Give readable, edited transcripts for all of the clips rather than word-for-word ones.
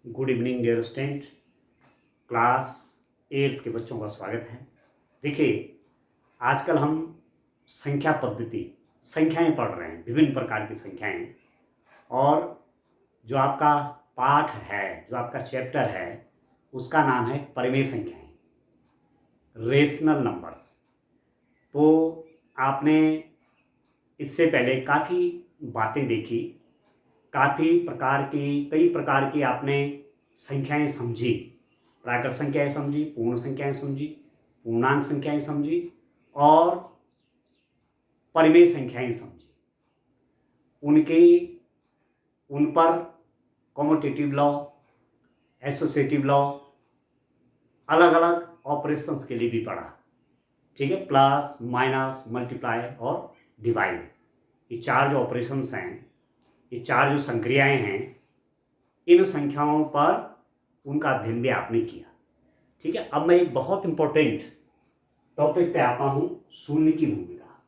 Good evening dear student. Class 8th के बच्चों का स्वागत है। देखिए, आजकल हम संख्या पद्धति संख्याएं पढ़ रहे हैं, विभिन्न प्रकार की संख्याएं। और जो आपका पाठ है, जो आपका चैप्टर है, उसका नाम है परिमेय संख्याएं, रेशनल नंबर्स। तो आपने इससे पहले काफ़ी बातें देखी, कई प्रकार की आपने संख्याएं समझी। प्राकृत संख्याएं समझी, पूर्ण संख्याएं समझी, पूर्णांक संख्याएं समझी और परिमेय संख्याएं समझी। उन पर कॉम्यूटेटिव लॉ, एसोसिएटिव लॉ, अलग अलग ऑपरेशंस के लिए भी पढ़ा। ठीक है, प्लस, माइनस, मल्टीप्लाई और डिवाइड, ये चार जो ऑपरेशंस हैं, ये चार जो संक्रियाएं हैं, इन संख्याओं पर उनका अध्ययन भी आपने किया। ठीक है, अब मैं एक बहुत इंपॉर्टेंट टॉपिक पे आता हूं, शून्य की भूमिका,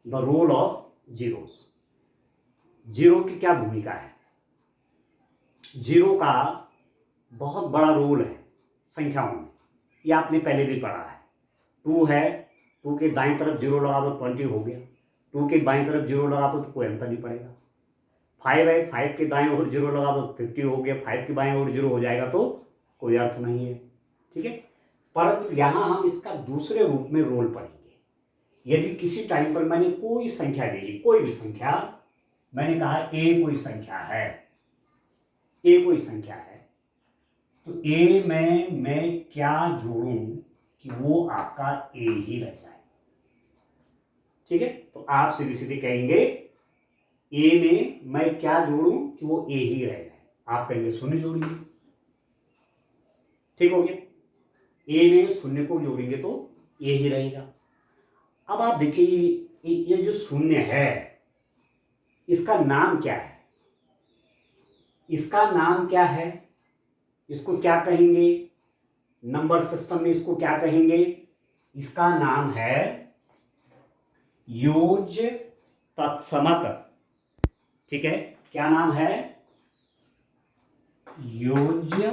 the role of zeros. Zero की क्या भूमिका है? जीरो का बहुत बड़ा रोल है संख्याओं में, ये आपने पहले भी पढ़ा है। 2 है, 2 के दाईं तरफ जीरो लगा दो 20 हो गया, 2 के बाईं तरफ जीरो लगा दो तो कोई अंतर नहीं पड़ेगा। 5 है, 5 के दाएं ओर जीरो लगा दो 50 हो गया, 5 के बाएं ओर जीरो हो जाएगा तो कोई अर्थ नहीं है। ठीक है, परंतु यहां हम इसका दूसरे रूप में रोल पढ़ेंगे। यदि किसी टाइम पर मैंने कोई संख्या ले ली, कोई भी संख्या, मैंने कहा ए कोई संख्या है, ए कोई संख्या है, तो ए में मैं क्या जोड़ूं कि वो आपका ए ही रह जाए। ठीक है, तो आप सीधे सीधे कहेंगे ए में मैं क्या जोड़ूं कि वो ए ही रह जाए। आप कहेंगे शून्य जोड़िए। ठीक हो गया, ए में शून्य को जोड़ेंगे तो ए ही रहेगा। अब आप देखिए, ये जो शून्य है, इसका नाम क्या है? इसका नाम क्या है? इसको क्या कहेंगे? नंबर सिस्टम में इसको क्या कहेंगे? इसका नाम है योज्य तत्समक। ठीक है, क्या नाम है? योज्य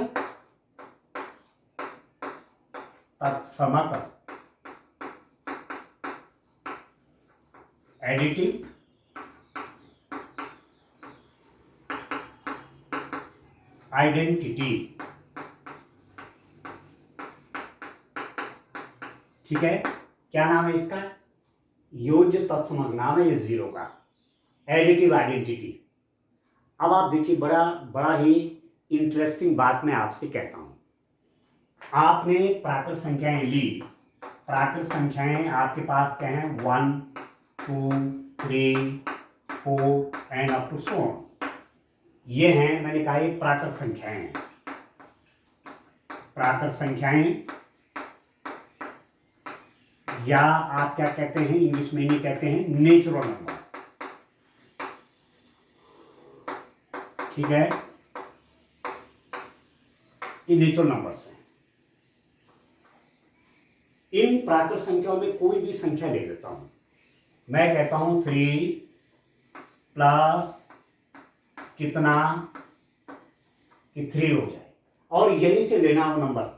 तत्समक एडिटिव आइडेंटिटी। ठीक है, क्या नाम है इसका? योज्य तत्समक नाम है इस जीरो का, एडिटिव आइडेंटिटी। अब आप देखिए, बड़ा ही इंटरेस्टिंग बात मैं आपसे कहता हूं। आपने प्राकृत संख्याएं ली, प्राकृत संख्याएं आपके पास क्या हैं? 1, 2, 3, 4 and up to so on. ये हैं, मैंने कहा, ये प्राकृत संख्याएं हैं। प्राकृत संख्याएं, या आप क्या कहते हैं इंग्लिश में, नहीं कहते हैं नेचुरल नंबर। ठीक है, ये नेचुरल नंबर्स हैं। इन प्राकृत संख्याओं में कोई भी संख्या ले लेता हूं, मैं कहता हूं 3 प्लस कितना कि 3 हो जाए, और यहीं से लेना हो नंबर।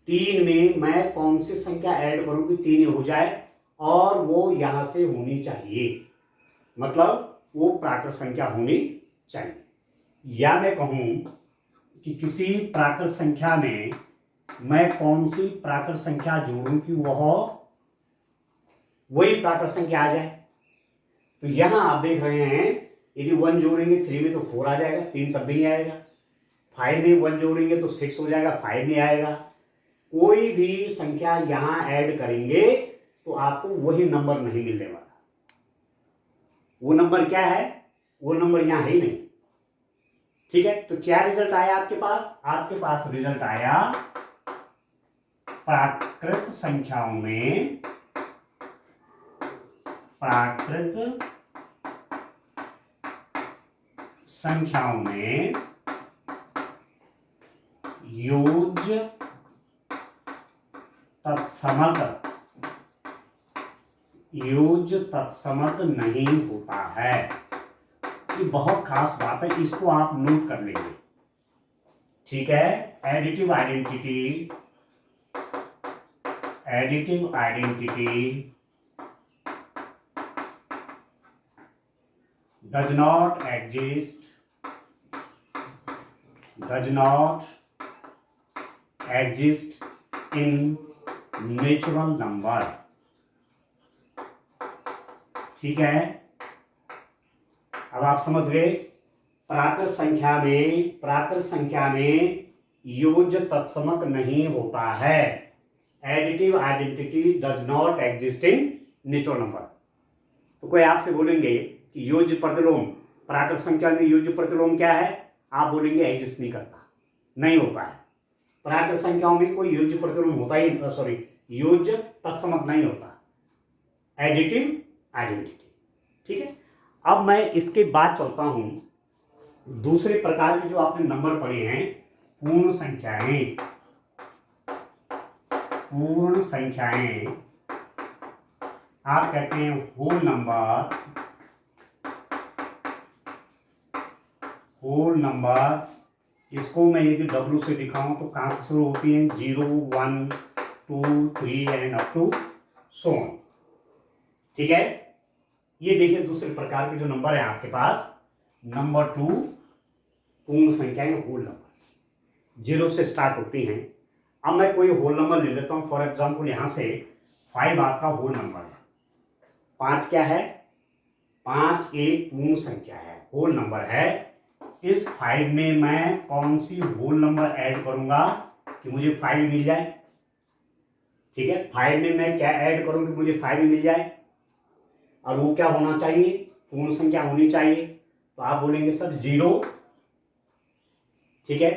3 में मैं कौन सी संख्या ऐड करूं कि 3 हो जाए, और वो यहां से होनी चाहिए, मतलब वो प्राकृत संख्या होनी चाहिए। या मैं कहूं कि किसी प्राकृत संख्या में मैं कौन सी प्राकृत संख्या जोड़ूं कि वही प्राकृत संख्या आ जाए। तो यहां आप देख रहे हैं, यदि 1 जोड़ेंगे 3 में तो 4 आ जाएगा, 3 तब भी नहीं आएगा। 5 में 1 जोड़ेंगे तो 6 हो जाएगा, 5 नहीं आएगा। कोई भी संख्या यहां ऐड करेंगे तो आपको वही नंबर नहीं मिलने वाला। वो नंबर क्या है? वो नंबर यहां है ही नहीं। ठीक है, तो क्या रिजल्ट आया आपके पास? आपके पास रिजल्ट आया प्राकृत संख्याओं में, प्राकृत संख्याओं में योज्य तत्समक नहीं होता है। ये बहुत खास बात है, इसको आप नोट कर लेंगे, ठीक है। Additive identity does not exist in natural number, ठीक है। अब आप समझ गए, प्राकृत संख्या में योज्य तत्समक नहीं होता है। Additive identity does not exist in natural number. तो कोई आपसे बोलेंगे कि योज्य प्रतिलोम, प्राकृत संख्या में योज्य प्रतिलोम क्या है, आप बोलेंगे एग्जिस्ट नहीं करता, नहीं होता है। प्राकृत संख्याओं में कोई योज्य प्रतिलोम होता ही, योज्य तत्समक नहीं होता, एडिटिव आइडेंटिटी, ठीक है। अब मैं इसके बाद चलता हूं दूसरे प्रकार के जो आपने नंबर पढ़े हैं, पूर्ण संख्याएं आप कहते हैं होल नंबर्स। इसको मैं यदि W से दिखाऊं तो कहां से शुरू होती हैं, 0, 1, 2, 3 and up to so on, ठीक है। ये देखिए दूसरे प्रकार के जो नंबर है आपके पास, नंबर 2 पूर्ण संख्याएं, होल नंबर्स, 0 से स्टार्ट होती हैं। अब मैं कोई होल नंबर ले लेता हूं, फॉर एग्जांपल यहां से 5 आपका होल नंबर है। 5 क्या है, 5 एक पूर्ण संख्या है, होल नंबर है। इस 5 में मैं कौन सी होल नंबर ऐड करूंगा कि मुझे 5 मिल जाए, ठीक है। 5 में मैं क्या ऐड करूं कि मुझे 5 मिल जाए, और वो क्या होना चाहिए, पूर्ण संख्या होनी चाहिए। तो आप बोलेंगे सर 0, ठीक है।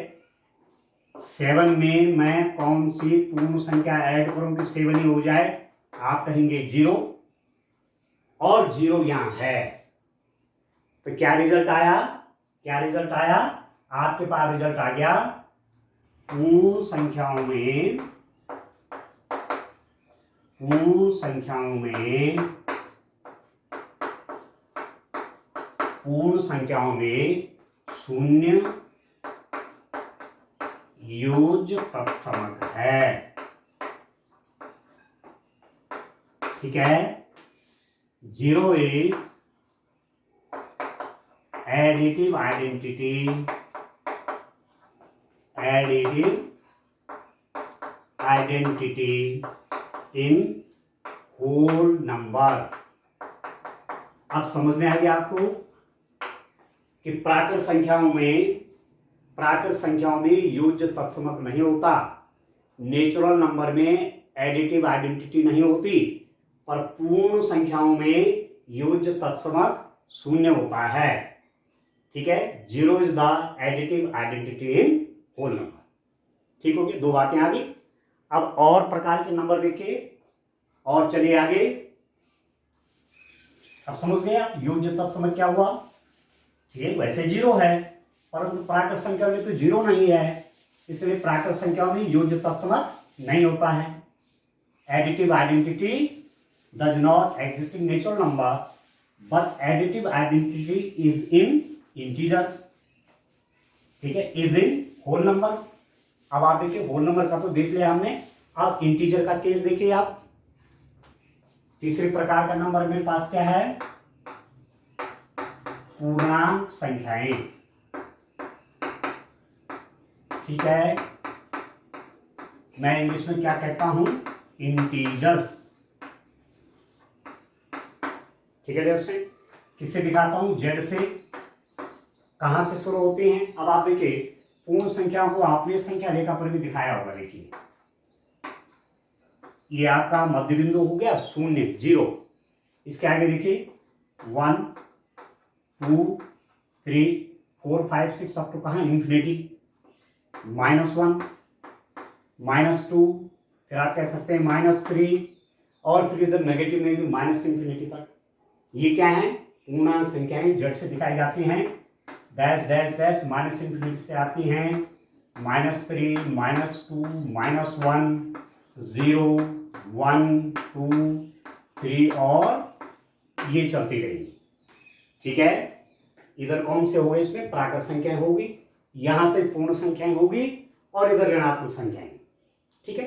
7 में मैं कौन सी पूर्ण संख्या ऐड करूं कि 7 ही हो जाए, आप कहेंगे 0, और 0 यहां है। तो क्या रिजल्ट आया, आपके पास रिजल्ट आ गया, पूर्ण संख्याओं में 0 योज्य तत्समक है, ठीक है। 0 is additive identity in whole number. अब समझ में आ गया आपको कि प्राकृत संख्याओं में योज्य तत्समक नहीं होता, नेचुरल नंबर में एडिटिव आइडेंटिटी नहीं होती, पर पूर्ण संख्याओं में योज्य तत्समक 0 होता है, ठीक है। 0 is the additive identity in whole number, ठीक हो गया। 2 बातें आ गई। अब और प्रकार के नंबर देखिए, और चलिए आगे। अब समझ गए आप योज्य तत्समक क्या हुआ, ठीक है। वैसे 0 है, परंतु प्राकृत संख्या में तो 0 नहीं है, इसलिए प्राकृत संख्या में योज्य तत्समक नहीं होता है। Additive identity does not exist in natural number, but additive identity is in integers, ठीक है, इज इन होल नंबर्स। अब आप देखिए होल नंबर का तो देख लिया हमने, अब इंटीजर का केस देखिए आप। तीसरे प्रकार का नंबर मेरे पास क्या है, पूर्णांक संख्याएं, ठीक है। मैं इंग्लिश में क्या कहता हूं, इंटीजर्स, ठीक है दोस्तों। किससे दिखाता हूं, जेड से। कहां से शुरू होते हैं, अब आप देखिए पूर्ण संख्याओं को आपने संख्या रेखा पर भी दिखाया होगा। देखिए ये आपका मध्य बिंदु हो गया 0, 0। इसके आगे देखिए 1, 2, 3, 4, 5, 6 अप टू कहां, इंफिनिटी। -1, -2, फिर आप कह सकते हैं -3, और फिर इधर नेगेटिव में भी -इंफिनिटी तक। ये क्या है, पूर्णांक संख्याएं जेड से दिखाई जाती हैं। डैश डैश डैश -इंफिनिटी से आती हैं, -3, -2, -1, 0, 1, 2, 3, और ये चलती रहेगी, ठीक है। इधर कौन से हो गए, इसमें प्राकृत संख्याएं होगी, यहां से पूर्ण संख्याएं होगी और इधर ऋणात्मक संख्याएं। ठीक है,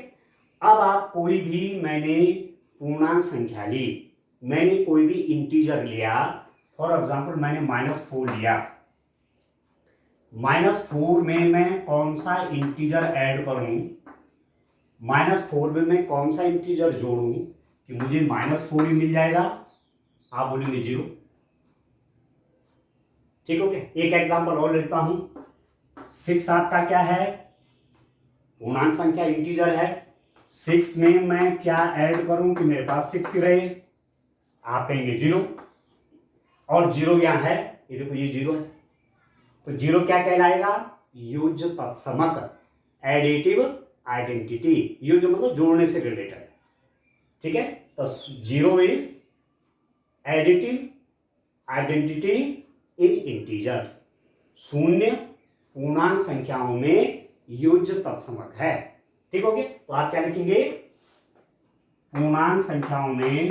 अब आप कोई भी, मैंने पूर्णांक संख्या ली, मैंने कोई भी इंटीजर लिया, फॉर एग्जाम्पल मैंने -4 लिया, -4 में मैं कौन सा इंटीजर ऐड करूं, -4 में मैं कौन सा इंटीजर जोड़ूं कि मुझे -4 ही मिल जाएगा, आप बोलेंगे 0। ठीक हो गया। एक एग्जांपल और लेता हूं, 6 आपका क्या है, पूर्णांक संख्या इंटीजर है, 6 में मैं क्या ऐड करूं कि मेरे पास 6 ही रहे, आप कहेंगे 0, और 0 यहां है, ये देखो ये 0 है, तो 0 क्या कहलाएगा, योज्य तत्समक, एडिटिव आइडेंटिटी। योज्य मतलब जोड़ने से रिलेटेड है। ठीक है, तो 0 is additive identity in integers. शून्य पूर्णांक संख्याओं में योज्य तत्समक है। ठीक हो गया, तो आप क्या लिखेंगे, पूर्णांक संख्याओं में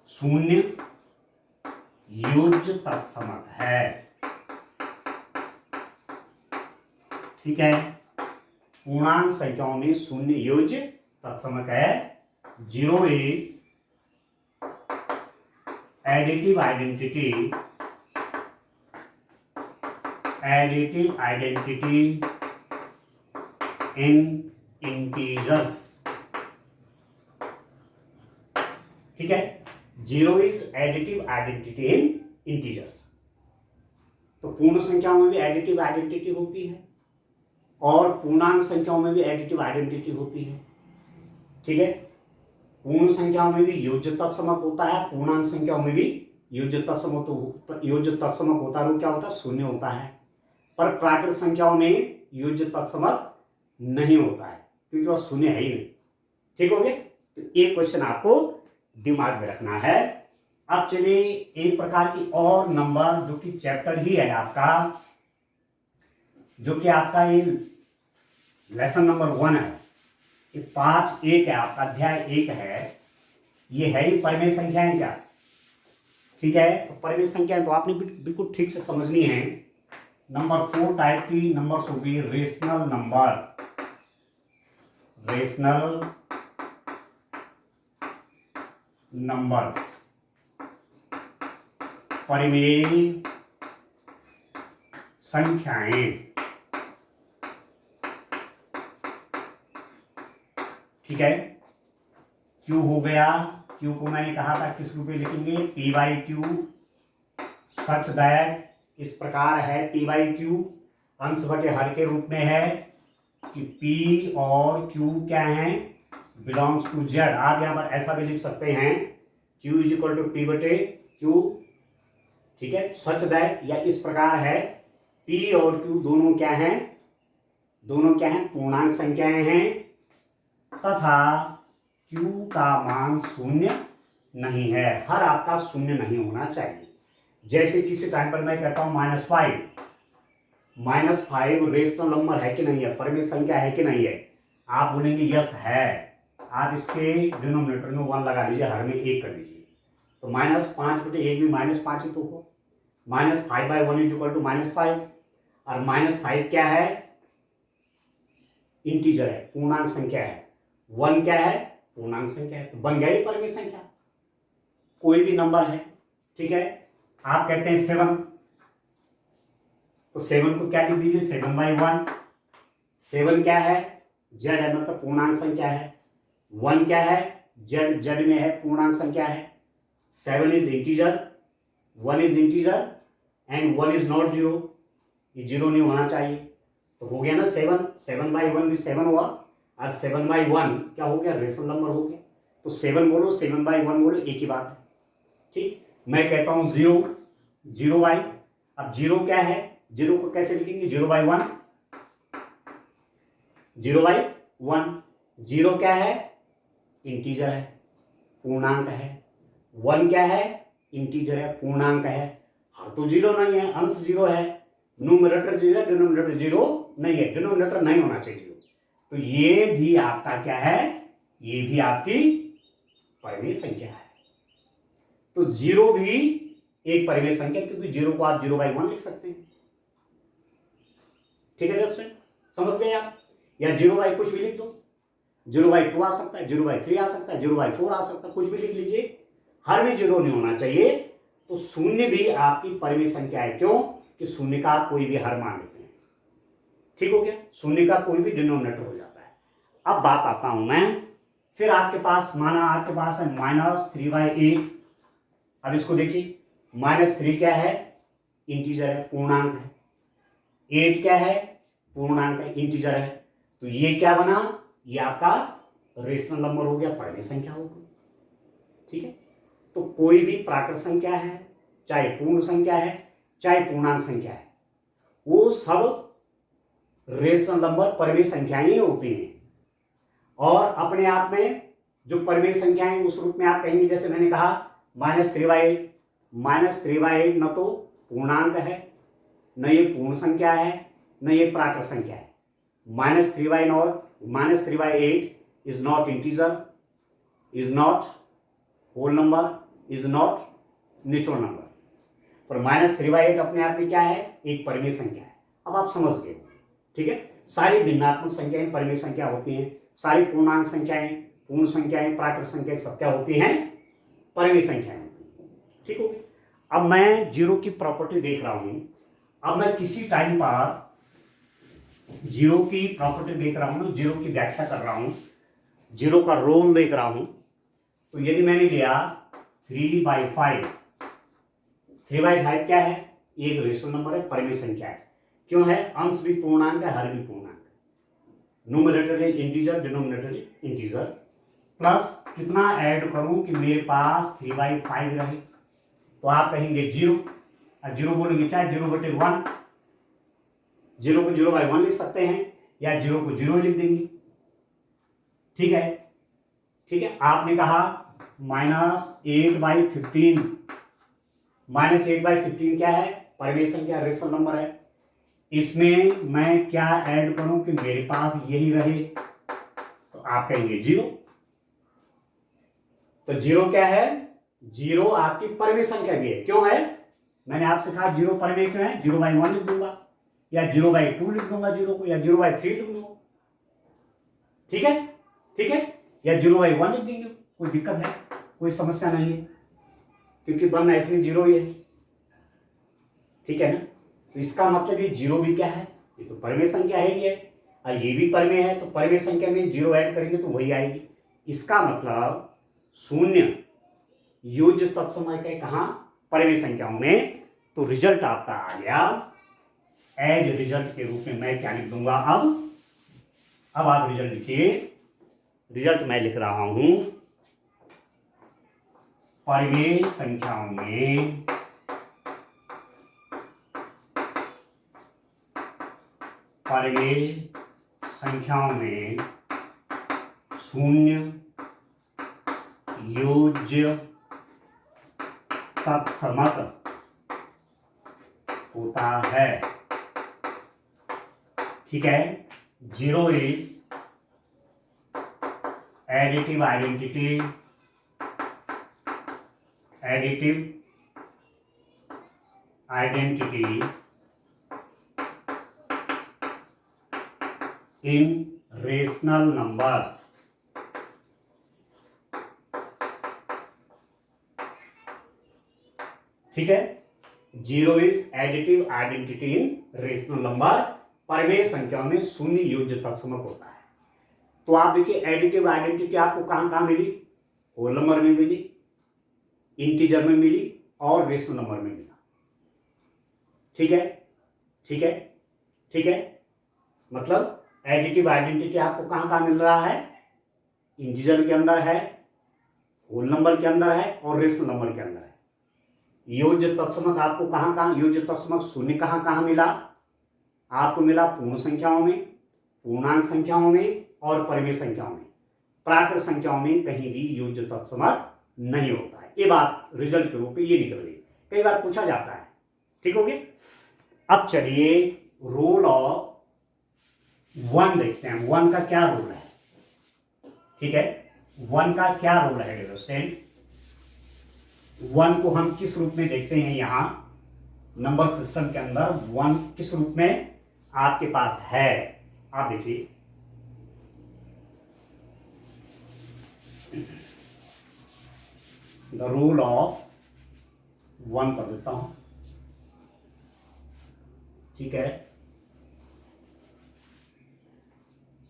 शून्य योज्य तत्समक है। ठीक है, पूर्णांक संख्याओं में शून्य योज्य तत्समक है। 0 is additive identity in integers. ठीक है, 0 is additive identity in integers. तो पूर्ण संख्याओं में भी एडिटिव आइडेंटिटी होती है और पूर्णांक संख्याओं में भी एडिटिव आइडेंटिटी होती है। ठीक है, पूर्ण संख्याओं में भी योज्य तत्समक होता है, पूर्णांक संख्याओं में भी योज्य तत्समक होता है, वो क्या होता है, शून्य होता है। पर प्राकृत संख्याओं में योज्य तत्समक नहीं होता है क्योंकि वह शून्य है ही नहीं। ठीक हो गया, तो एक क्वेश्चन आपको दिमाग में रखना है। अब चलिए एक प्रकार की और नंबर जो कि चैप्टर ही है आपका, जो कि आपका ये लेसन नंबर 1 है, ये 5.1 है आपका, अध्याय 1 है, ये है ही परिमेय संख्याएं क्या। ठीक है, तो परिमेय संख्याएं तो आपने बिल्कुल ठीक से समझनी है। नंबर 4 टाइप की नंबर्स होगी रेशनल नंबर्स, परिमेय संख्याएं। ठीक है, Q हो गया, Q को मैंने कहा था किस रूप में लिखेंगे, P/Q, सच दैट, इस प्रकार है P/Q, अंश बटे हर के रूप में है कि P और Q क्या है, बिलोंग्स टू Z। आप यहां पर ऐसा भी लिख सकते हैं, Q is equal to P/Q। ठीक है, सच दैट, या इस प्रकार है P और Q दोनों क्या हैं, पूर्णांक संख्याएं हैं तथा Q का मान शून्य नहीं है। हर आपका शून्य नहीं होना चाहिए। जैसे किसी टाइम पर मैं कहता हूं -5 रेशनल नंबर है कि नहीं है, परिमेय संख्या है कि नहीं है, आप बोलेंगे यस है। आप इसके डिनोमिनेटर में 1 लगा लीजिए, हर में 1 कर लीजिए, तो -5/1 भी -5 ही तो हो। -5/1 इज इक्वल टू -5, और -5 क्या है, इंटीजर है, पूर्णांक संख्या है। 1 क्या है, पूर्णांक संख्या है, तो बन गया ये परिमेय संख्या, कोई भी नंबर है। ठीक है, आप कहते हैं 7, तो 7 को क्या लिख दीजिए, 7/1। 7 क्या है, जेड है, मतलब पूर्णांक संख्या है। 1 क्या है, जेड में है, पूर्णांक संख्या है। 7 is integer, 1 is integer and 1 is not 0, ये 0 नहीं होना चाहिए। तो हो गया ना 7/1 भी 7 हुआ, और 7/1 क्या हो गया, रेशनल नंबर हो गया। तो 7 बोलो, 7/1 बोलो, एक ही बात है। ठीक, मैं कहता हूं 0/, अब 0 क्या है, 0 को कैसे लिखेंगे, 0/1, 0/1। 0 क्या है, इंटीजर है, पूर्णांक है। 1 क्या है, इंटीजर है, पूर्णांक है। हर तो 0 नहीं है, अंश 0 है, न्यूमरेटर 0 है, डिनोमिनेटर 0 नहीं है, डिनोमिनेटर नहीं होना चाहिए 0। तो ये भी आपका क्या है, ये भी आपकी परिमेय संख्या है। तो 0 भी एक परिमेय संख्या, क्योंकि 0 को आप 0/1 लिख सकते हैं। ठीक है दोस्तों, समझ गए आप? या 0 कुछ भी लिख दो, 0/2 आ सकता है, 0/3 आ सकता है, 0/4 आ सकता है, कुछ भी लिख लीजिए, हर में 0 नहीं होना चाहिए। तो शून्य भी आपकी परिमेय संख्या है। क्यों? कि शून्य का कोई भी हर मान लेते हैं। ठीक हो गया, शून्य का कोई भी डिनोमिनेटर हो जाता है। अब बात आता हूं मैं, फिर आपके पास माना आपके पास है -3/8। अब इसको देखिए, -3 क्या है, इंटीजर है, पूर्णांक है। 8 क्या है, पूर्णांक है, इंटीजर है। तो ये क्या बना, ये आपका रेशनल नंबर हो गया, परिमेय संख्या हो गई। ठीक है, तो कोई भी प्राकृत संख्या है, चाहे पूर्ण संख्या है, चाहे पूर्णांक संख्या है, वो सब रेशनल नंबर परिमेय संख्याएं ही होती हैं। और अपने आप में जो परिमेय संख्याएं उस रूप में आप कहेंगे, जैसे मैंने कहा -3/8, -3/8 न तो पूर्णांक है, न ये पूर्ण संख्या है, न ये प्राकृत संख्या है। -3/8 is not integer, is not whole number, is not natural number. पर -3/8 अपने आप में क्या है, एक परिमेय संख्या है। अब आप समझ गए। ठीक है, सारी भिन्नात्मक संख्याएं परिमेय संख्या होती हैं, सारी पूर्णांक संख्याएं, पूर्ण संख्याएं, प्राकृत संख्याएं सब क्या होती हैं, परिमेय संख्याएं होती हैं। ठीक हो गई। अब मैं 0 की प्रॉपर्टी देख रहा हूं। अब मैं किसी टाइम पर 0 की प्रॉपर्टी देख रहा हूं, 0 की व्याख्या कर रहा हूं, 0 का रोल देख रहा हूं। तो यदि मैंने लिया 3/5, 3/5 क्या है, एक रेशनल नंबर है, परिमेय संख्या है। क्यों है, अंश भी पूर्णांक है, हर भी पूर्णांक है। न्यूमरेटर है इंटीजर, डिनोमिनेटर इंटीजर। प्लस कितना ऐड करूं कि मेरे पास 3/5 रहे, तो आप कहेंगे 0, और 0 बोलेंगे चाहे 0/1, 0 को 0/1 लिख सकते हैं, या 0 को 0 लिख देंगे। ठीक है, ठीक है। आपने कहा -8/15, -8/15 क्या है, परिमेय संख्या, रेशनल नंबर है। इसमें मैं क्या ऐड करूं कि मेरे पास यही रहे, तो आप कहेंगे 0। तो 0 क्या है, 0 आपकी परिमेय संख्या भी है। क्यों है, मैंने आपसे कहा 0 परिमेय क्यों है, 0/1 लिख दूंगा, या 0/2 लिख दूंगा 0 को, या 0/3 लिख दूंगा। ठीक है, ठीक है, या 0/1 लिख देंगे, कोई दिक्कत है, कोई समस्या नहीं है, क्योंकि वन ऐसे 0 ही है। ठीक है ना। तो इसका मतलब ये 0 भी क्या है, ये तो परिमेय संख्या है ही है, और ये भी परिमेय है। तो परिमेय संख्या में 0 ऐड करेंगे तो वही आएगी। इसका मतलब 0 योज्य तत्समय के कहाँ, परिमेय संख्याओं में। तो रिजल्ट आपका आ गया, एज रिजल्ट के रूप में मैं क्या लिख दूंगा, अब आप रिजल्ट लिखिए। रिजल्ट मैं लिख रहा हूं, परिमेय संख्याओं में में 0 योज्य तत्समक होता है। ठीक है, 0 is additive identity, in rational number। ठीक है, 0 is additive identity in rational number. परिमेय संख्याओं में 0 योज्य तत्समक होता है। तो आप देखिए, एडिटिव आइडेंटिटी आपको कहां कहां मिली, होल नंबर में मिली, इंटीजर में मिली, और रेशनल नंबर में मिला। ठीक है, ठीक है, ठीक है। मतलब एडिटिव आइडेंटिटी आपको कहां कहां मिल रहा है, इंटीजर के अंदर है, होल नंबर के अंदर है, और रेशनल नंबर के अंदर है। योज्य तत्समक आपको कहां कहां, योज्य तत्समक 0 कहां कहां मिला, आपको मिला पूर्ण संख्याओं में, पूर्णांक संख्याओं में, और परिमेय संख्याओं में। प्राकृत संख्याओं में कहीं भी योज्य तत्समक नहीं होता है। ये बात रिजल्ट के रूप में ये निकल गई, कई बार पूछा जाता है। ठीक हो गया। अब चलिए रोल ऑफ वन देखते हैं, वन का क्या रोल है। ठीक है, वन का क्या रोल है डियर स्टूडेंट। वन को हम किस रूप में देखते हैं, यहां नंबर सिस्टम के अंदर वन किस रूप में आपके पास है। आप देखिए, द रूल ऑफ वन कर देता हूं। ठीक है,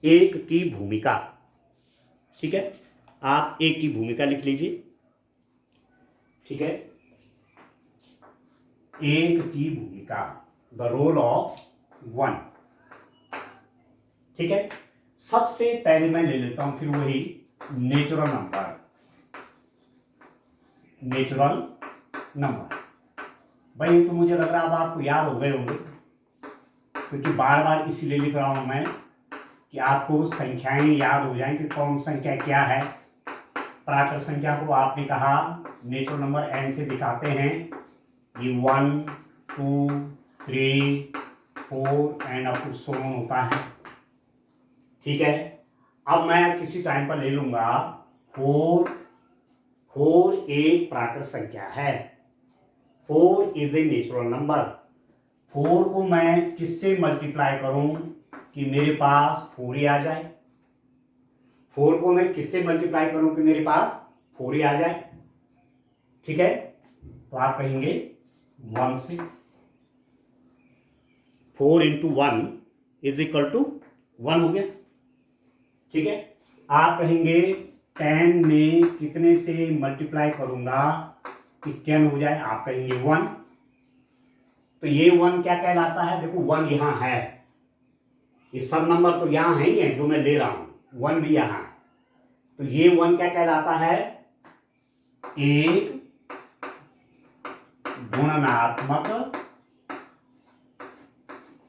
एक की भूमिका। ठीक है, आप एक की भूमिका लिख लीजिए। ठीक है, एक की भूमिका, द रोल ऑफ वन। ठीक है, सबसे पहले मैं ले लेता हूं फिर वही नेचुरल नंबर। नेचुरल नंबर भाई, तो मुझे लग रहा है अब आपको याद हो गए होंगे, क्योंकि बार बार इसीलिए लिख रहा हूं मैं कि आपको संख्याएं याद हो जाएं कि कौन संख्या क्या है। प्राकृत संख्या को आपने कहा नेचुरल नंबर एन से दिखाते हैं, ये 1 2 3 4 and up to so on होता है। ठीक है, अब मैं किसी टाइम पर ले लूंगा 4। 4 एक प्राकृत संख्या है, 4 इज ए नेचुरल नंबर। 4 को मैं किससे मल्टीप्लाई करूं कि मेरे पास 4 ही आ जाए। 4 को मैं किससे मल्टीप्लाई करूं कि मेरे पास 4 ही आ जाए। ठीक है, तो आप कहेंगे 1 से। 4 इंटू 1 इज इक्वल टू 1 हो गया। ठीक है, आप कहेंगे 10 में कितने से मल्टीप्लाई करूंगा कि 10 हो जाए। आप कहेंगे 1। तो ये 1 क्या कहलाता है, देखो 1 यहां है, ये सब नंबर तो यहां है ही है जो मैं ले रहा हूं, 1 भी यहां है। तो ये 1 क्या कहलाता है, एक गुणनात्मक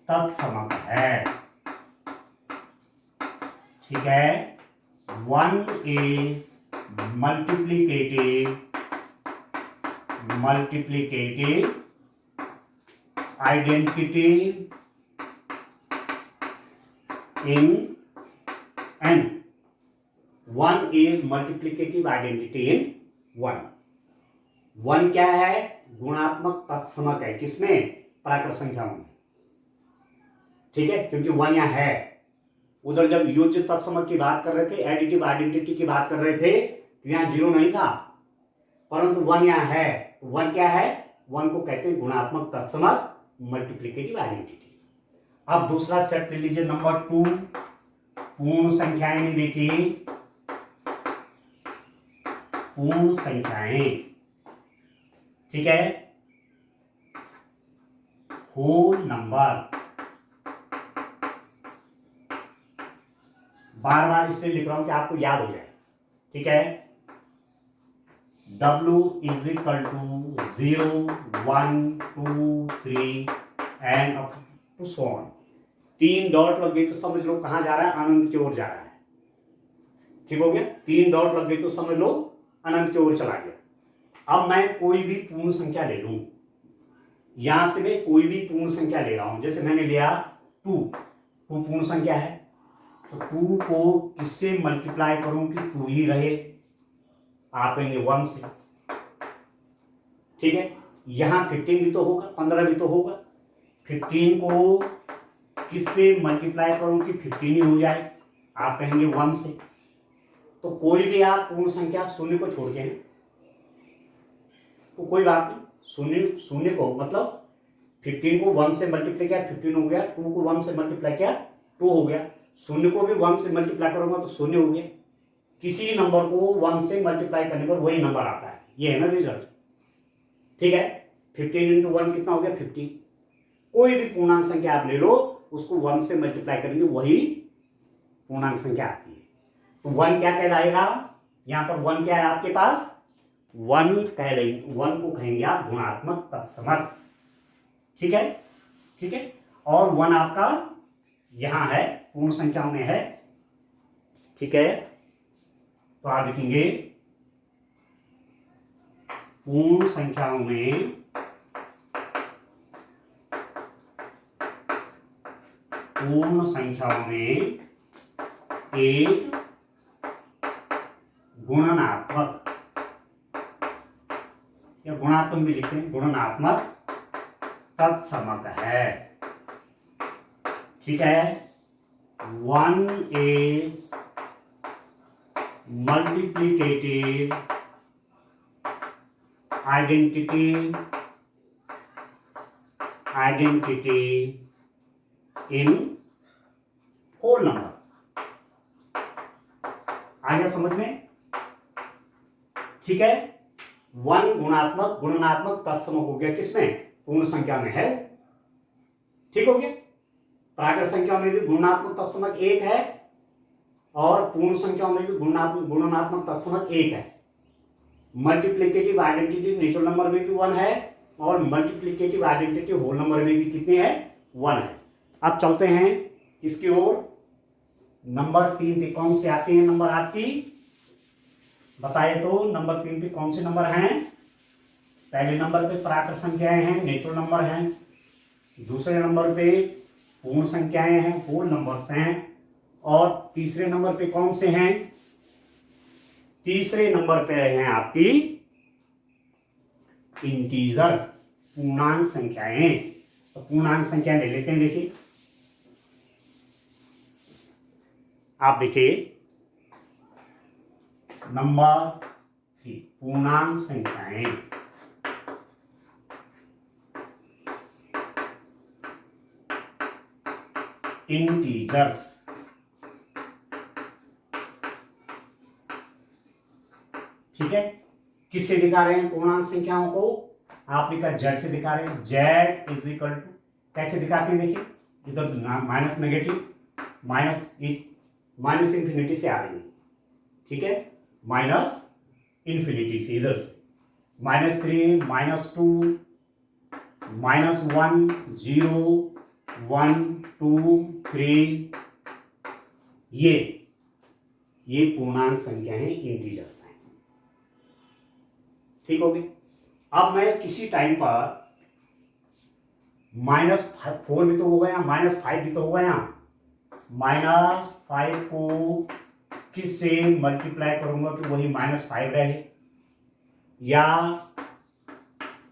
तत्समक है। ठीक है, 1 is multiplicative identity in n। 1 is multiplicative identity in 1। 1 क्या है, गुणात्मक तत्समक है, किसमें, प्राकृत संख्याओं में। ठीक है, क्योंकि 1 यहां है। उधर जब योज्य तत्समक की बात कर रहे थे, एडिटिव आइडेंटिटी की बात कर रहे थे, तो यहां 0 नहीं था, परंतु 1 यहां है। 1 क्या है, 1 को कहते हैं गुणात्मक तत्समक, मल्टीप्लिकेटिव आइडेंटिटी। अब दूसरा सेट ले लीजिए, नंबर 2, पूर्ण संख्याएं में देखिए, पूर्ण संख्याएं। ठीक है, होल नंबर। बार बार इसलिए लिख रहा हूं कि आपको याद हो जाए। ठीक है, W is equal to 0 1 2 3 and up to so on. 3 dot लग गई तो समझ लो कहां जा रहा है, अनंत की ओर जा रहा है। ठीक हो गया, 3 डॉट लग गई तो समझ लो अनंत की ओर चला गया। अब मैं कोई भी पूर्ण संख्या ले लूं, यहां से मैं कोई भी पूर्ण संख्या ले रहा हूं, जैसे मैंने लिया 2 पूर्ण संख्या है, तो 2 को किससे मल्टीप्लाई करूं कि 2 ही रहे। आप कहेंगे 1 से। ठीक है, यहां 15 भी तो होगा, 15 भी तो होगा। 15 को किससे मल्टीप्लाई करूं कि 15 ही हो जाए। आप कहेंगे 1 से। तो कोई भी आप पूर्ण संख्या शून्य को छोड़ के हैं तो कोई बात नहीं, शून्य को मतलब 15 को 1 से मल्टीप्लाई किया 15 हो गया, 2 को 1 से मल्टीप्लाई किया 2 हो गया, शून्य को भी 1 से मल्टीप्लाई करूंगा तो शून्य हो गया। किसी नंबर को 1 से मल्टीप्लाई करने पर वही नंबर आता है, ये है ना रिजल्ट। ठीक है, 15 इंटू 1 कितना हो गया, 50। कोई भी पूर्णांक संख्या आप ले लो, उसको 1 से मल्टीप्लाई करेंगे वही पूर्णांक संख्या आती है। तो 1 क्या कहलाएगा, यहां पर 1 क्या है आपके पास, 1 को कहेंगे आप गुणात्मक तत्समक। ठीक है, ठीक है, और 1 आपका यहां है, पूर्ण संख्याओं में है। ठीक है, तो आप लिखेंगे पूर्ण संख्याओं में पूर्ण संख्याओं में एक गुणनात्मक या गुणात्मक भी लिखते हैं, गुणनात्मक तत्समक है। ठीक है, 1 is multiplicative identity in whole number। आ गया समझ में? ठीक है, 1 गुणात्मक तत्समक हो गया, किसमें? पूर्ण संख्या में है। ठीक हो गया, प्राकृत संख्या में भी गुणात्मक तत्समक 1 है और पूर्ण संख्याओं में भी गुणात्मक तत्समक 1 है। मल्टीप्लिकेटिव आइडेंटिटी नेचुरल नंबर में भी 1 है और मल्टीप्लिकेटिव आइडेंटिटी होल नंबर में भी कितने हैं? 1 है। अब चलते हैं किसकी ओर? नंबर 3 पे कौन से आते हैं नंबर आपकी? बताइए तो, नंबर 3 पे कौन से नंबर हैं? पहले नंबर पे प्राकृत संख्याएं हैं, नेचुरल नंबर हैं। दूसरे नंबर पे पूर्ण संख्याएं हैं, होल नंबर्स हैं। और तीसरे नंबर पे कौन से हैं? तीसरे नंबर पे हैं आपकी इंटीजर, पूर्णांक संख्याएं। तो पूर्णांक संख्याएं ले लेते हैं। देखिए, आप देखिए नंबर 3 पूर्णांक संख्याएं। इंटीजर्स। ठीक है, किससे दिखा रहे हैं पूर्णांक संख्याओं को? आप लिखा जेड से दिखा रहे हैं। जेड इज इक्वल टू, कैसे दिखाते हैं? देखिए, इधर माइनस नेगेटिव, माइनस इंफिनिटी से आ रही है। ठीक है, माइनस इंफिनिटी से, इधर से -3, -2, -1, 0, 1, 2, 3, ये पूर्णांक संख्या है, इंटीजर्स हैं। ठीक हो गई। अब मैं किसी टाइम पर -4 भी तो हो गया, -5 भी तो हो गया। -5 को किससे मल्टीप्लाई करूंगा कि वही -5 रहे? या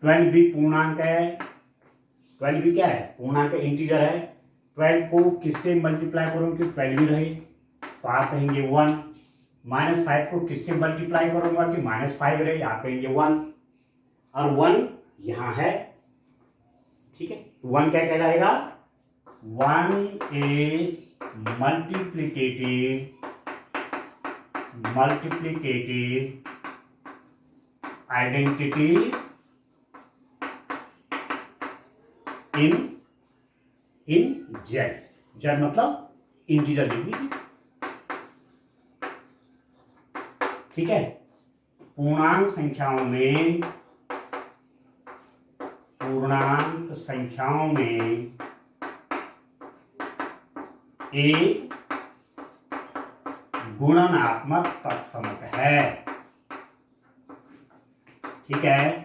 12 भी पूर्णांक है, 12 भी क्या है? पूर्णांक इंटीजर है। 12 को किससे मल्टीप्लाई करूंगा कि 12 भी रहे? तो आप कहेंगे 1। -5 को किससे मल्टीप्लाई करूंगा कि -5 रहे? आप कहेंगे 1। और 1 यहां है। ठीक है, 1 क्या कहलाएगा? 1 is multiplicative identity in Z. Z मतलब इंटीजर लिख दीजिए। ठीक है, पूर्णांक संख्याओं में एक गुणनात्मक तत्समक है। ठीक है,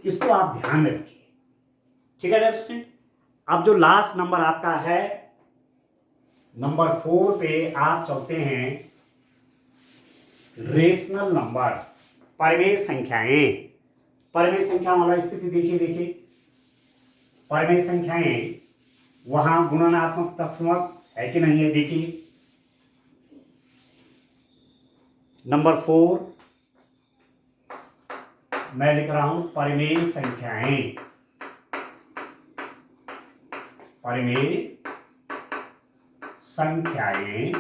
इसको आप ध्यान में रखिए। ठीक है दोस्तों, अब जो लास्ट नंबर आपका है नंबर 4 पे आप चलते हैं। रेशनल नंबर, परमेय संख्याएं। परमेय संख्या वाला स्थिति देखिए, परमेय संख्याएं वहां गुणनात्मक तत्समक है कि नहीं है? देखिए, नंबर 4 मैं लिख रहा हूं परमेय संख्याएं। परमेय संख्याएं,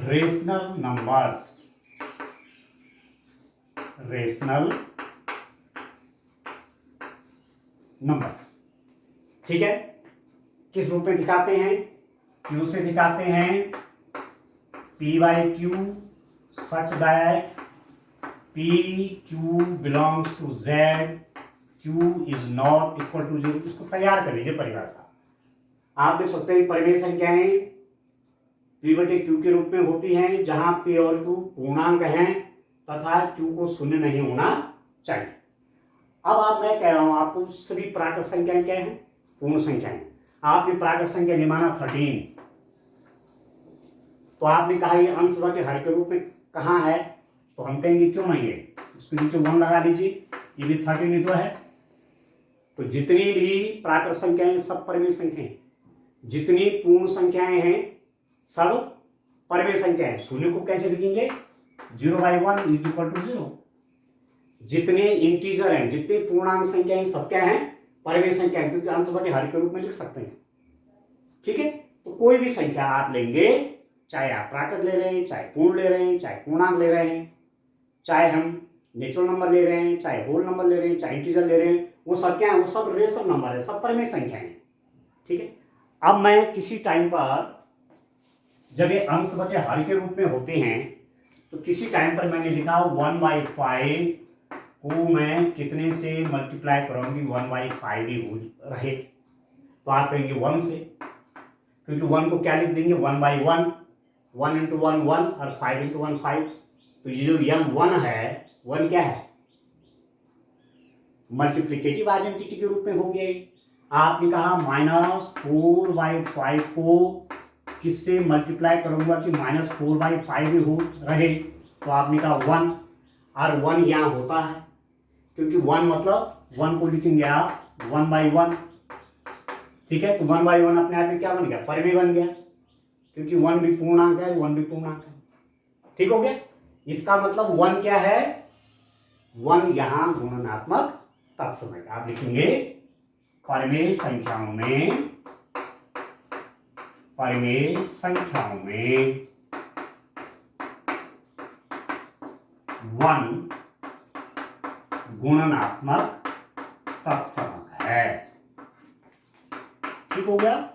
रेशनल नंबर्स, ठीक है, किस रूप में दिखाते हैं? क्यू से दिखाते हैं। P/Q such that PQ belongs to Z, Q is not equal to 0। इसको तैयार कर लीजिए परिभाषा। आप देख सकते हैं परमेय संख्याएं P/Q के रूप में होती हैं, जहां P और Q पूर्णांक हैं तथा Q को शून्य नहीं होना चाहिए। अब मैं कह रहा हूं आपको सभी प्राकृत संख्याएं क्या हैं? पूर्ण संख्याएं। आपने प्राकृत संख्या निमाना 13, तो आपने कहा ये अंश बटे हर के रूप में कहाँ है, तो हम कहेंगे क्यों नहीं है, उसके नीचे 1 लगा लीजिए, ये भी 13 ही तो है। तो जितनी भी प्राकृत संख्याएं सब परमेय संख्याएं, जितनी पूर्ण संख्याएं हैं सब परमेय संख्याएं। शून्य को कैसे लिखेंगे, 0/1 इज इक्वल टू 0। जितने इंटीजर हैं, जितने पूर्णांक संख्याएं सब क्या हैं, परमेय संख्याएं, क्योंकि अंश बटे हर के रूप में लिख सकते हैं। ठीक है, तो कोई भी संख्या आप लेंगे, चाहे आप प्राकृत ले रहे हैं, चाहे पूर्ण ले रहे हैं, चाहे पूर्णांक ले रहे हैं, चाहे हम नेचुरल नंबर ले रहे हैं, चाहे होल नंबर ले रहे हैं, चाहे इंटीजर ले रहे हैं, वो सब क्या है, वो सब रेशनल नंबर है, सब परमेय संख्याएं हैं। ठीक है, अब मैं किसी टाइम पर जब ये अंश बटे हर के रूप में होते हैं, तो किसी टाइम पर मैंने लिखा 1/5 को मैं कितने से मल्टीप्लाई करूंगी, 1/5 ही रहे, तो आप कहेंगे 1 से, क्योंकि 1 को क्या लिख देंगे, 1/1, 1 × 1 1 और 5 × 1 5। तो ये जो यम 1 है, 1 क्या है, मल्टीप्लिकेटिव आइडेंटिटी के रूप में हो गया। आपने कहा -4/5 को किससे मल्टीप्लाई करूंगा कि -4/5 भी हो रहे, तो आपने कहा 1, और 1 यहाँ होता है, क्योंकि 1 मतलब 1 को लिखेंगे आप 1/1। ठीक है, तो 1/1 अपने आप में क्या बन गया, परमेय बन गया, क्योंकि 1 भी पूर्णांक है, 1 भी पूर्णांक है। ठीक हो गया, इसका मतलब 1 क्या है, 1 यहाँ गुणनात्मक तत्समक। आप लिखेंगे परमेय संख्याओं में, परमेय संख्याओं में 1 गुणनात्मक तत्समक है। ठीक हो गया,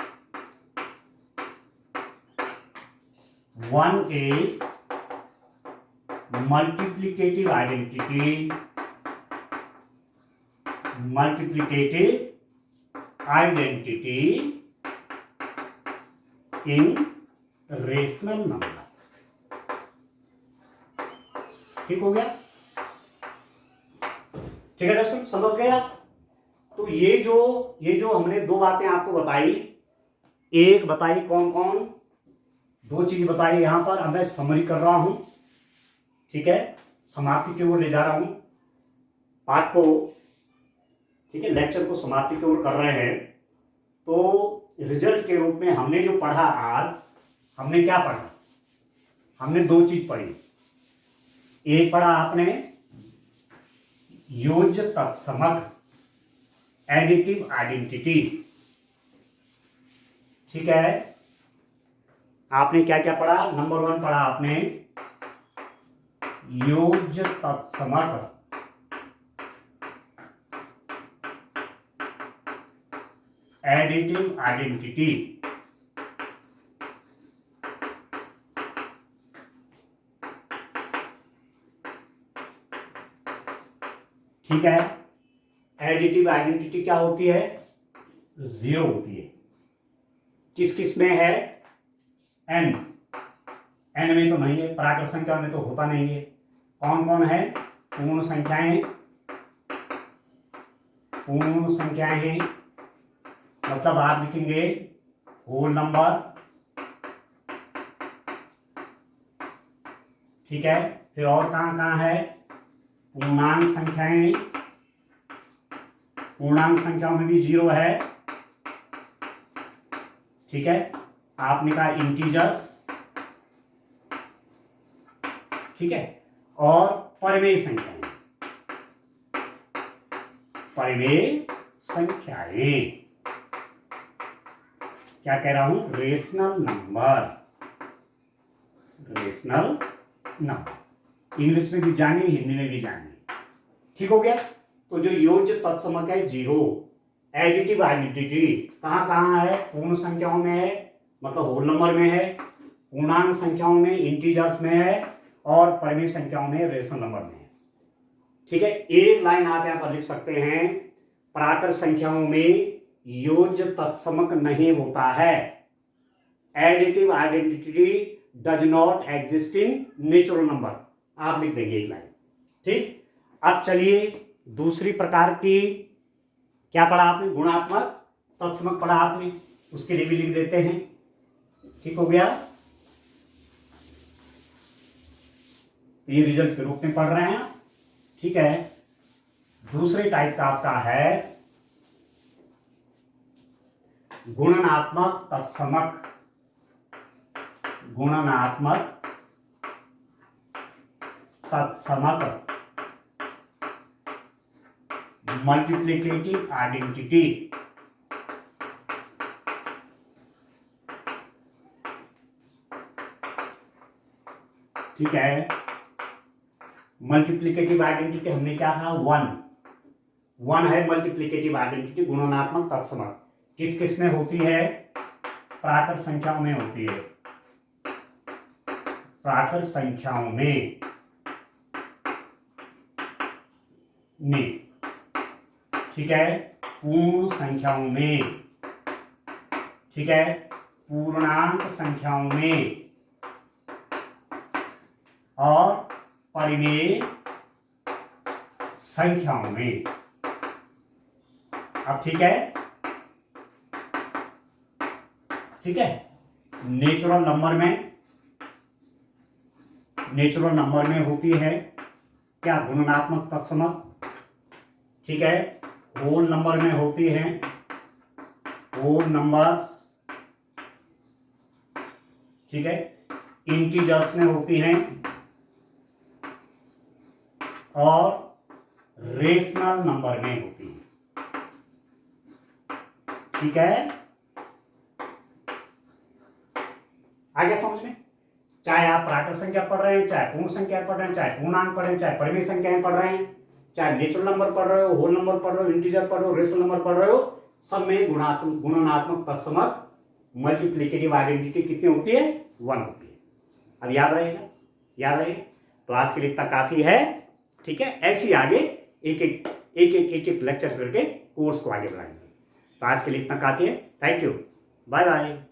1 is multiplicative identity, multiplicative identity in rational number। ठीक हो गया, ठीक है दोस्तों, समझ गया। तो ये जो हमने दो बातें आपको बताई, एक बताई कौन कौन, दो चीज बताई यहां पर। अब मैं समरी कर रहा हूं, ठीक है, समाप्ति की ओर ले जा रहा हूं पाठ को। ठीक है, लेक्चर को समाप्ति की ओर कर रहे हैं। तो रिजल्ट के रूप में हमने जो पढ़ा आज, हमने क्या पढ़ा, हमने दो चीज पढ़ी। एक पढ़ा आपने योज्य तत्समक, एडिटिव आइडेंटिटी। ठीक है, आपने क्या क्या पढ़ा, नंबर 1 पढ़ा आपने योज्य तत्समक, एडिटिव आइडेंटिटी। ठीक है, एडिटिव आइडेंटिटी क्या होती है, 0 होती है। किस किस में है, n में तो नहीं है, प्राकृत संख्या में तो होता नहीं है। कौन कौन है, पूर्ण संख्याएं, पूर्ण संख्याएं हैं, मतलब आप लिखेंगे होल नंबर। ठीक है, फिर और कहां कहां है, पूर्णांक संख्याएं, पूर्णांक संख्याओं में भी 0 है। ठीक है, आपने कहा इंटीजर्स। ठीक है, और परमेय संख्याएं, परमेय संख्याएं क्या कह रहा हूं, rational number, rational number. English में भी जानिए, हिंदी में भी जानिए। ठीक हो गया, तो जो योज्य तत्समक है 0, एडिटिव आइडेंटिटी कहां कहां है, पूर्ण संख्याओं में है, मतलब होल नंबर में है, पूर्णांक संख्याओं में, इंटीजर्स में है, और परमेय संख्याओं में, रेशनल नंबर में है। ठीक है, एक लाइन आप यहां पर लिख सकते हैं, प्राकृत संख्याओं में योज्य तत्समक नहीं होता है, additive identity does not exist in natural number. आप लिख देंगे एक लाइन। ठीक, अब चलिए दूसरी प्रकार की, क्या पढ़ा आपने, गुणात्मक तत्समक पढ़ा आपने, उसके लिए भी लिख देते हैं। ठीक हो गया, ये रिजल्ट के रूप में पढ़ रहे हैं। ठीक है, दूसरे टाइप का आपका है गुणनात्मक तत्समक। गुणनात्मक तत्समक मल्टीप्लिकेटिव आइडेंटिटी। ठीक है, मल्टीप्लिकेटिव आइडेंटिटी हमने क्या कहा, वन है मल्टीप्लिकेटिव आइडेंटिटी गुणनात्मक तत्समक। किस किस में होती है, प्राकृत संख्याओं में होती है, प्राकृत संख्याओं में ठीक है, पूर्ण संख्याओं में, ठीक है, पूर्णांक संख्याओं में और परिमेय संख्याओं में। अब ठीक है, ठीक है, नेचुरल नंबर में होती है क्या, गुणनात्मक तत्समक। ठीक है, होल नंबर में होती है होल नंबर्स। ठीक है, इंटीजर्स में होती हैं और रेशनल नंबर में होती है। ठीक है, आ गया समझ में। चाहे आप प्राकृत संख्या पढ़ रहे हैं, चाहे पूर्ण संख्या पढ़ रहे हैं, चाहे पूर्णांक पढ़ रहे हैं, चाहे परिमेय संख्याएं पढ़ रहे हैं, चाहे नेचुरल नंबर पढ़ रहे हो, होल नंबर पढ़ रहे हो, इंटीजर पढ़ रहे हो, रेशनल नंबर पढ़ रहे हो, सब में गुणनात्मक तत्समक मल्टीप्लिकेटिव आइडेंटिटी कितनी होती है, 1 होती है। अब याद रहेगा। तो आज के लिए इतना काफी है। ठीक है, ऐसे ही आगे एक लेक्चर करके कोर्स को आगे बढ़ाएंगे। तो आज के लिए इतना काफी है। Thank you, bye bye.